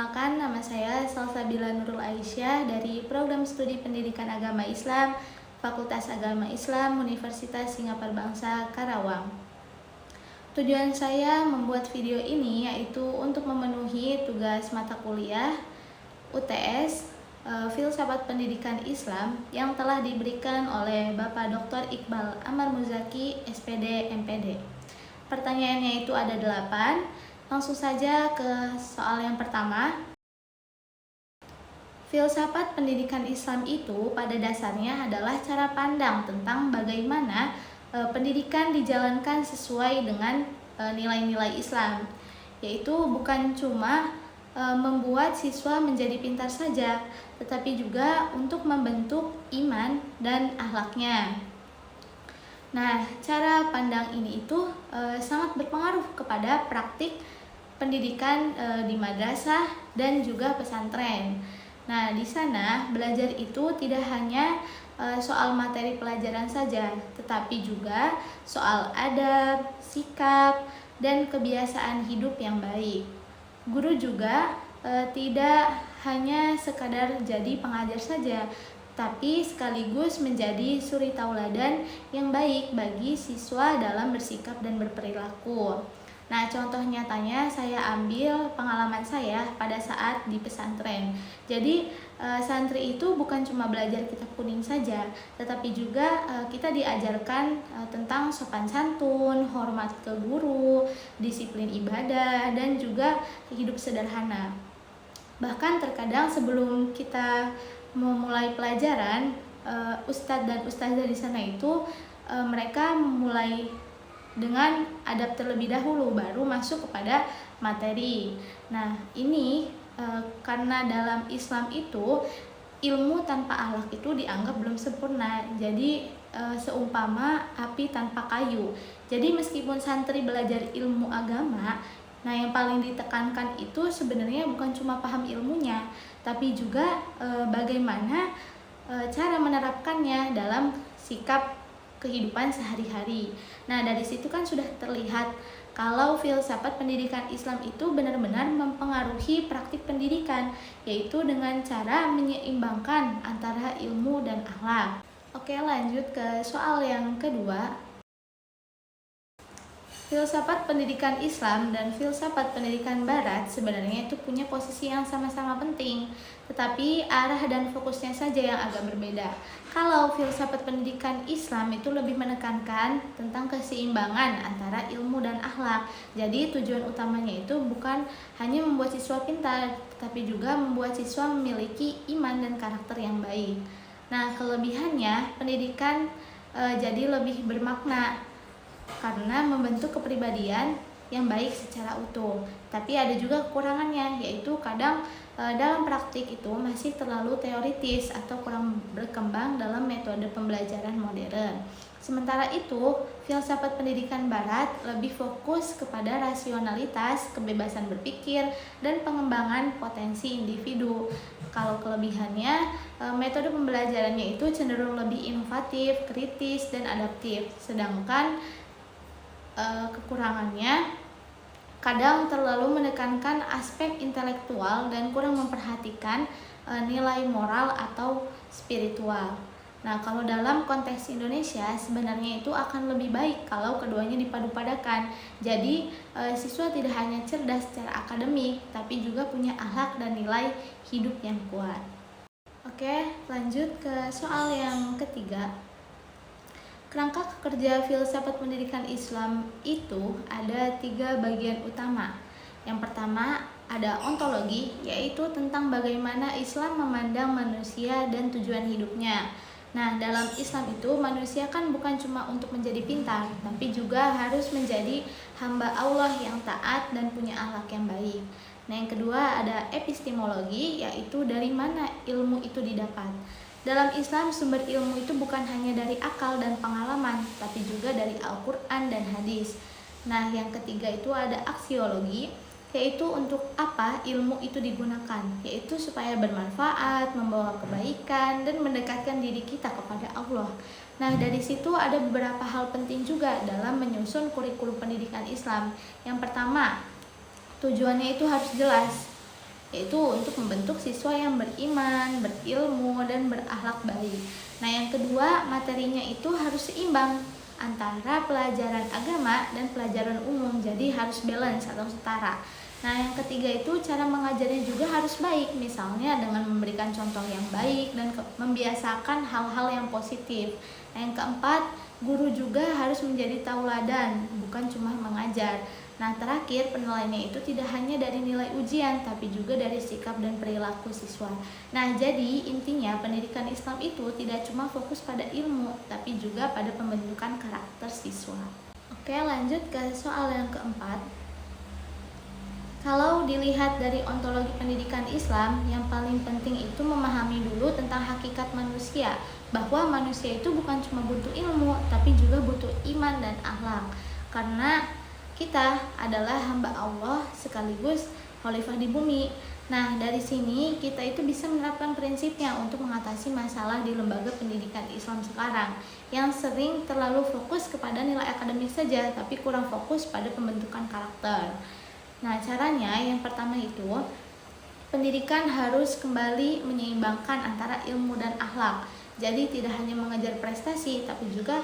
Perkenalkan, nama saya Salsabila Nurul Aisyah dari Program Studi Pendidikan Agama Islam, Fakultas Agama Islam, Universitas Singapura Bangsa, Karawang. Tujuan saya membuat video ini yaitu untuk memenuhi tugas mata kuliah UTS Filsafat Pendidikan Islam yang telah diberikan oleh Bapak Dr. Iqbal Amar Muzaki, SPD, MPD. Pertanyaannya itu ada 8. Langsung saja ke soal yang pertama. Filsafat pendidikan Islam itu pada dasarnya adalah cara pandang tentang bagaimana pendidikan dijalankan sesuai dengan nilai-nilai Islam, yaitu bukan cuma membuat siswa menjadi pintar saja, tetapi juga untuk membentuk iman dan akhlaknya. Nah, cara pandang ini itu sangat berpengaruh kepada praktik pendidikan di madrasah dan juga pesantren. Nah, di sana belajar itu tidak hanya soal materi pelajaran saja, tetapi juga soal adab, sikap, dan kebiasaan hidup yang baik. Guru juga tidak hanya sekadar jadi pengajar saja, tapi sekaligus menjadi suri tauladan yang baik bagi siswa dalam bersikap dan berperilaku. Nah, contoh nyatanya saya ambil pengalaman saya pada saat di pesantren. Jadi, santri itu bukan cuma belajar kitab kuning saja, tetapi juga kita diajarkan tentang sopan santun, hormat ke guru, disiplin ibadah, dan juga hidup sederhana. Bahkan terkadang sebelum kita memulai pelajaran, ustadz dan ustazah di sana itu mereka memulai dengan adab terlebih dahulu, baru masuk kepada materi. Nah, ini karena dalam Islam itu ilmu tanpa akhlak itu dianggap belum sempurna. Jadi seumpama api tanpa kayu. Jadi meskipun santri belajar ilmu agama, nah yang paling ditekankan itu sebenarnya bukan cuma paham ilmunya, tapi juga bagaimana cara menerapkannya dalam sikap kehidupan sehari-hari. Nah, dari situ kan sudah terlihat kalau filsafat pendidikan Islam itu benar-benar mempengaruhi praktik pendidikan, yaitu dengan cara menyeimbangkan antara ilmu dan akhlak. Oke, lanjut ke soal yang kedua. Filsafat pendidikan Islam dan filsafat pendidikan Barat sebenarnya itu punya posisi yang sama-sama penting, tetapi arah dan fokusnya saja yang agak berbeda. Kalau filsafat pendidikan Islam itu lebih menekankan tentang keseimbangan antara ilmu dan akhlak. Jadi tujuan utamanya itu bukan hanya membuat siswa pintar, tetapi juga membuat siswa memiliki iman dan karakter yang baik. Nah, kelebihannya pendidikan jadi lebih bermakna karena membentuk kepribadian yang baik secara utuh. Tapi ada juga kekurangannya, yaitu kadang dalam praktik itu masih terlalu teoritis atau kurang berkembang dalam metode pembelajaran modern. Sementara itu, filsafat pendidikan Barat lebih fokus kepada rasionalitas, kebebasan berpikir, dan pengembangan potensi individu. Kalau kelebihannya, metode pembelajarannya itu cenderung lebih inovatif, kritis, dan adaptif. Sedangkan kekurangannya kadang terlalu menekankan aspek intelektual dan kurang memperhatikan nilai moral atau spiritual. Nah, kalau dalam konteks Indonesia sebenarnya itu akan lebih baik kalau keduanya dipadu-padakan. Jadi siswa tidak hanya cerdas secara akademik, tapi juga punya akhlak dan nilai hidup yang kuat. Oke, lanjut ke soal yang ketiga. Kerangka kerja filsafat pendidikan Islam itu ada 3 bagian utama. Yang pertama ada ontologi, yaitu tentang bagaimana Islam memandang manusia dan tujuan hidupnya. Nah, dalam Islam itu manusia kan bukan cuma untuk menjadi pintar, tapi juga harus menjadi hamba Allah yang taat dan punya akhlak yang baik. Nah, yang kedua ada epistemologi, yaitu dari mana ilmu itu didapat. Dalam Islam, sumber ilmu itu bukan hanya dari akal dan pengalaman, tapi juga dari Al-Quran dan hadis. Nah, yang ketiga itu ada aksiologi, yaitu untuk apa ilmu itu digunakan, yaitu supaya bermanfaat, membawa kebaikan, dan mendekatkan diri kita kepada Allah. Nah, dari situ ada beberapa hal penting juga dalam menyusun kurikulum pendidikan Islam. Yang pertama, tujuannya itu harus jelas. yaitu untuk membentuk siswa yang beriman, berilmu, dan berakhlak baik. Nah, yang kedua, materinya itu harus seimbang antara pelajaran agama dan pelajaran umum, jadi harus balance atau setara. Nah, yang ketiga itu cara mengajarnya juga harus baik, misalnya dengan memberikan contoh yang baik dan membiasakan hal-hal yang positif. Nah, yang keempat, guru juga harus menjadi tauladan, bukan cuma mengajar. Nah, terakhir, penilaiannya itu tidak hanya dari nilai ujian, tapi juga dari sikap dan perilaku siswa. Nah, jadi intinya pendidikan Islam itu tidak cuma fokus pada ilmu, tapi juga pada pembentukan karakter siswa. Oke, lanjut ke soal yang keempat. Kalau dilihat dari ontologi pendidikan Islam, yang paling penting itu memahami dulu tentang hakikat manusia, bahwa manusia itu bukan cuma butuh ilmu, tapi juga butuh iman dan akhlak. Karena kita adalah hamba Allah sekaligus khalifah di bumi. Nah, dari sini kita itu bisa menerapkan prinsipnya untuk mengatasi masalah di lembaga pendidikan Islam sekarang yang sering terlalu fokus kepada nilai akademik saja, tapi kurang fokus pada pembentukan karakter. Nah, caranya yang pertama itu pendidikan harus kembali menyeimbangkan antara ilmu dan akhlak. Jadi tidak hanya mengejar prestasi, tapi juga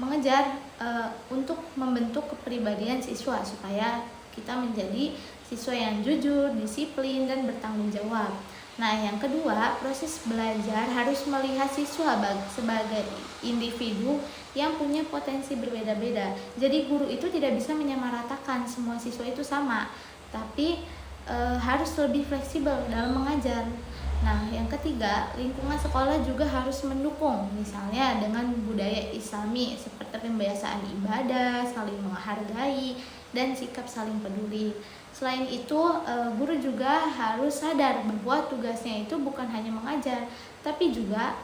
mengejar untuk membentuk kepribadian siswa supaya kita menjadi siswa yang jujur, disiplin, dan bertanggung jawab. Nah, yang kedua, proses belajar harus melihat siswa sebagai individu yang punya potensi berbeda-beda. Jadi guru itu tidak bisa menyamaratakan semua siswa itu sama, tapi harus lebih fleksibel dalam mengajar. Nah, yang ketiga, lingkungan sekolah juga harus mendukung, misalnya dengan budaya Islami seperti pembiasaan ibadah, saling menghargai, dan sikap saling peduli. Selain itu, guru juga harus sadar bahwa tugasnya itu bukan hanya mengajar, tapi juga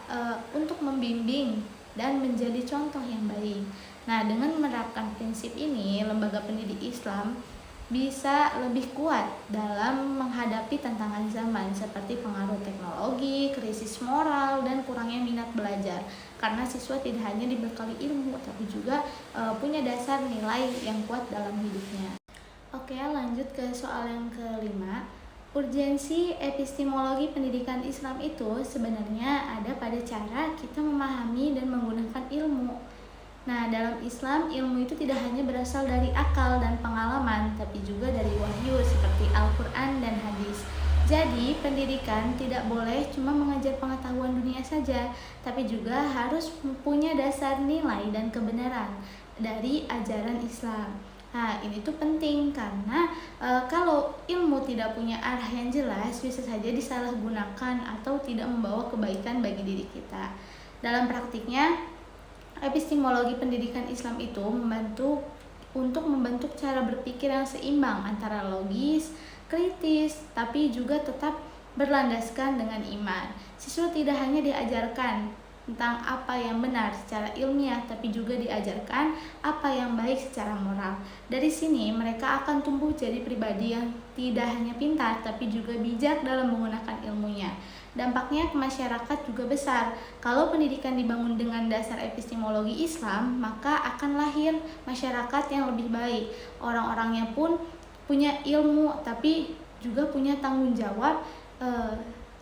untuk membimbing dan menjadi contoh yang baik. Nah, dengan menerapkan prinsip ini, lembaga pendidik Islam bisa lebih kuat dalam menghadapi tantangan zaman seperti pengaruh teknologi, krisis moral, dan kurangnya minat belajar. Karena siswa tidak hanya dibekali ilmu, tapi juga punya dasar nilai yang kuat dalam hidupnya. Oke, lanjut ke soal yang kelima. Urgensi epistemologi pendidikan Islam itu sebenarnya ada pada cara kita memahami dan menggunakan ilmu. Nah, dalam Islam, ilmu itu tidak hanya berasal dari akal dan pengalaman, tapi juga dari wahyu seperti Al-Quran dan hadis. Jadi, pendidikan tidak boleh cuma mengajar pengetahuan dunia saja, tapi juga harus punya dasar nilai dan kebenaran dari ajaran Islam. Nah, ini tuh penting karena kalau ilmu tidak punya arah yang jelas, bisa saja disalahgunakan atau tidak membawa kebaikan bagi diri kita. Dalam praktiknya, epistemologi pendidikan Islam itu membantu untuk membentuk cara berpikir yang seimbang antara logis, kritis, tapi juga tetap berlandaskan dengan iman. Siswa tidak hanya diajarkan tentang apa yang benar secara ilmiah, tapi juga diajarkan apa yang baik secara moral. Dari sini mereka akan tumbuh jadi pribadi yang tidak hanya pintar, tapi juga bijak dalam menggunakan ilmunya. Dampaknya ke masyarakat juga besar. Kalau pendidikan dibangun dengan dasar epistemologi Islam, maka akan lahir masyarakat yang lebih baik. Orang-orangnya pun punya ilmu, tapi juga punya tanggung jawab,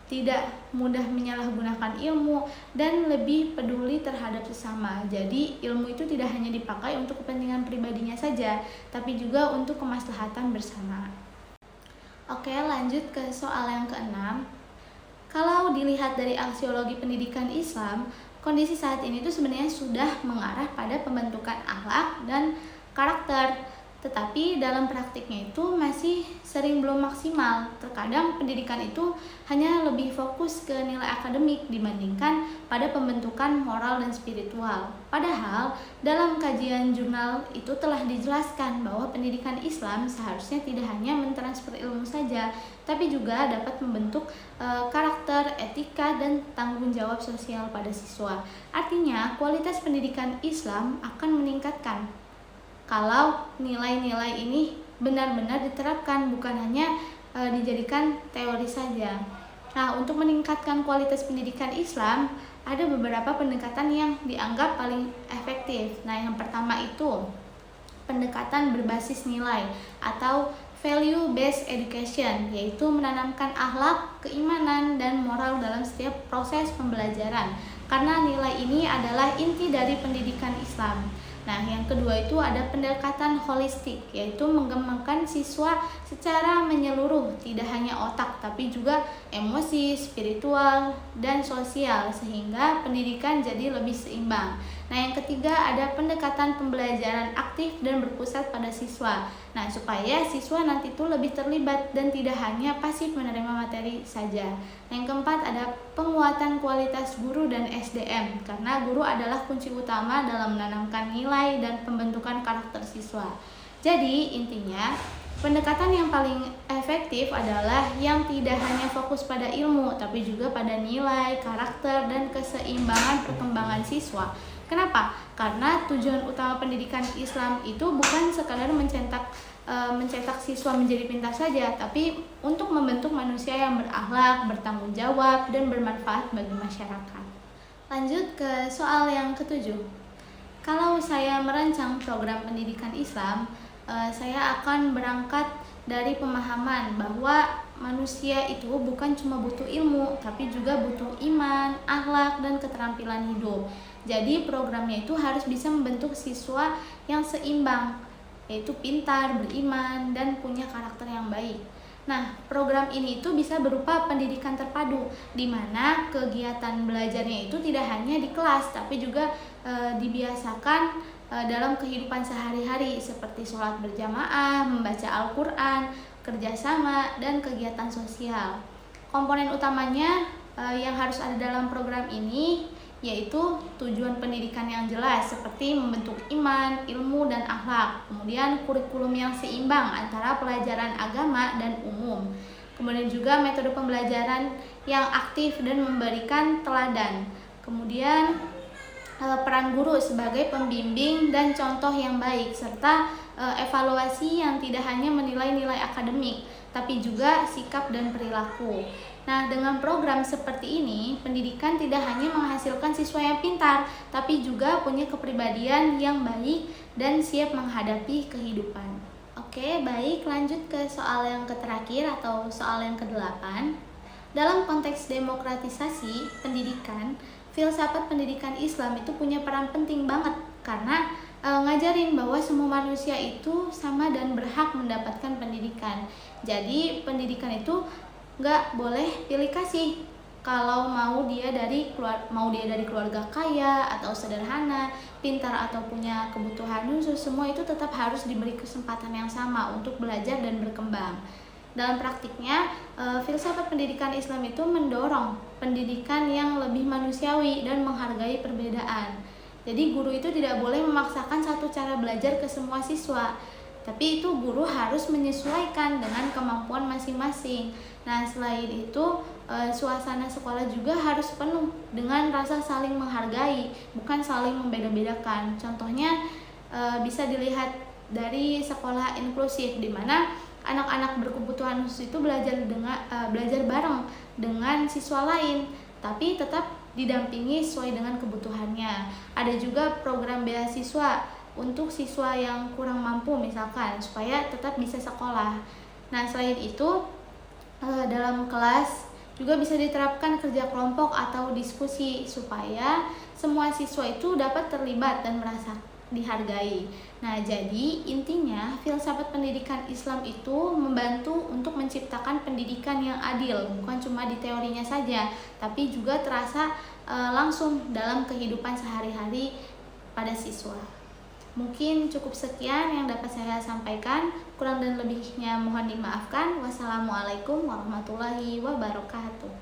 tidak mudah menyalahgunakan ilmu, dan lebih peduli terhadap sesama. Jadi ilmu itu tidak hanya dipakai untuk kepentingan pribadinya saja, tapi juga untuk kemaslahatan bersama. Oke, lanjut ke soal yang keenam. Kalau dilihat dari aksiologi pendidikan Islam, kondisi saat ini tuh sebenarnya sudah mengarah pada pembentukan akhlak dan karakter. Tetapi dalam praktiknya itu masih sering belum maksimal. Terkadang pendidikan itu hanya lebih fokus ke nilai akademik dibandingkan pada pembentukan moral dan spiritual. Padahal dalam kajian jurnal itu telah dijelaskan bahwa pendidikan Islam seharusnya tidak hanya mentransfer ilmu saja, tapi juga dapat membentuk karakter, etika, dan tanggung jawab sosial pada siswa. Artinya kualitas pendidikan Islam akan meningkatkan kalau nilai-nilai ini benar-benar diterapkan, bukan hanya dijadikan teori saja. Nah, untuk meningkatkan kualitas pendidikan Islam, ada beberapa pendekatan yang dianggap paling efektif. Nah, yang pertama itu pendekatan berbasis nilai atau value based education, yaitu menanamkan akhlak, keimanan, dan moral dalam setiap proses pembelajaran. Karena nilai ini adalah inti dari pendidikan Islam. Nah, yang kedua itu ada pendekatan holistik, yaitu mengembangkan siswa secara menyeluruh, tidak hanya otak, tapi juga emosi, spiritual, dan sosial, sehingga pendidikan jadi lebih seimbang. Nah, yang ketiga ada pendekatan pembelajaran aktif dan berpusat pada siswa. Nah, supaya siswa nanti itu lebih terlibat dan tidak hanya pasif menerima materi saja. Nah, yang keempat ada penguatan kualitas guru dan SDM, karena guru adalah kunci utama dalam menanamkan nilai dan pembentukan karakter siswa. Jadi, intinya pendekatan yang paling efektif adalah yang tidak hanya fokus pada ilmu, tapi juga pada nilai, karakter, dan keseimbangan perkembangan siswa. Kenapa? Karena tujuan utama pendidikan Islam itu bukan sekadar mencetak siswa menjadi pintar saja, tapi untuk membentuk manusia yang berakhlak, bertanggung jawab, dan bermanfaat bagi masyarakat. Lanjut ke soal yang ketujuh. Kalau saya merancang program pendidikan Islam, saya akan berangkat dari pemahaman bahwa manusia itu bukan cuma butuh ilmu, tapi juga butuh iman, akhlak, dan keterampilan hidup. Jadi programnya itu harus bisa membentuk siswa yang seimbang, yaitu pintar, beriman, dan punya karakter yang baik. Nah, program ini itu bisa berupa pendidikan terpadu, di mana kegiatan belajarnya itu tidak hanya di kelas, tapi juga dibiasakan dalam kehidupan sehari-hari, seperti sholat berjamaah, membaca Al-Quran, kerjasama, dan kegiatan sosial. Komponen utamanya yang harus ada dalam program ini yaitu tujuan pendidikan yang jelas, seperti membentuk iman, ilmu, dan akhlak. Kemudian kurikulum yang seimbang antara pelajaran agama dan umum. Kemudian juga metode pembelajaran yang aktif dan memberikan teladan. Kemudian peran guru sebagai pembimbing dan contoh yang baik, serta evaluasi yang tidak hanya menilai nilai akademik, tapi juga sikap dan perilaku. Nah, dengan program seperti ini, pendidikan tidak hanya menghasilkan siswa yang pintar, tapi juga punya kepribadian yang baik dan siap menghadapi kehidupan. Oke, baik, lanjut ke soal yang terakhir atau soal yang ke-8. Dalam konteks demokratisasi pendidikan, filsafat pendidikan Islam itu punya peran penting banget, karena ngajarin bahwa semua manusia itu sama dan berhak mendapatkan pendidikan. Jadi pendidikan itu nggak boleh pilih kasih. Kalau mau dia dari keluarga kaya atau sederhana, pintar atau punya kebutuhan khusus, semua itu tetap harus diberi kesempatan yang sama untuk belajar dan berkembang. Dalam praktiknya, filsafat pendidikan Islam itu mendorong pendidikan yang lebih manusiawi dan menghargai perbedaan. Jadi guru itu tidak boleh memaksakan satu cara belajar ke semua siswa, tapi itu guru harus menyesuaikan dengan kemampuan masing-masing. Nah, selain itu, suasana sekolah juga harus penuh dengan rasa saling menghargai, bukan saling membeda-bedakan. Contohnya bisa dilihat dari sekolah inklusif, di mana anak-anak berkebutuhan khusus itu belajar bareng dengan siswa lain, tapi tetap didampingi sesuai dengan kebutuhannya. Ada juga program beasiswa untuk siswa yang kurang mampu misalkan, supaya tetap bisa sekolah. Nah, selain itu dalam kelas juga bisa diterapkan kerja kelompok atau diskusi, supaya semua siswa itu dapat terlibat dan merasa dihargai. Nah, jadi intinya filsafat pendidikan Islam itu membantu untuk menciptakan pendidikan yang adil, bukan cuma di teorinya saja, tapi juga terasa langsung dalam kehidupan sehari-hari pada siswa. Mungkin cukup sekian yang dapat saya sampaikan. Kurang dan lebihnya mohon dimaafkan. Wassalamualaikum warahmatullahi wabarakatuh.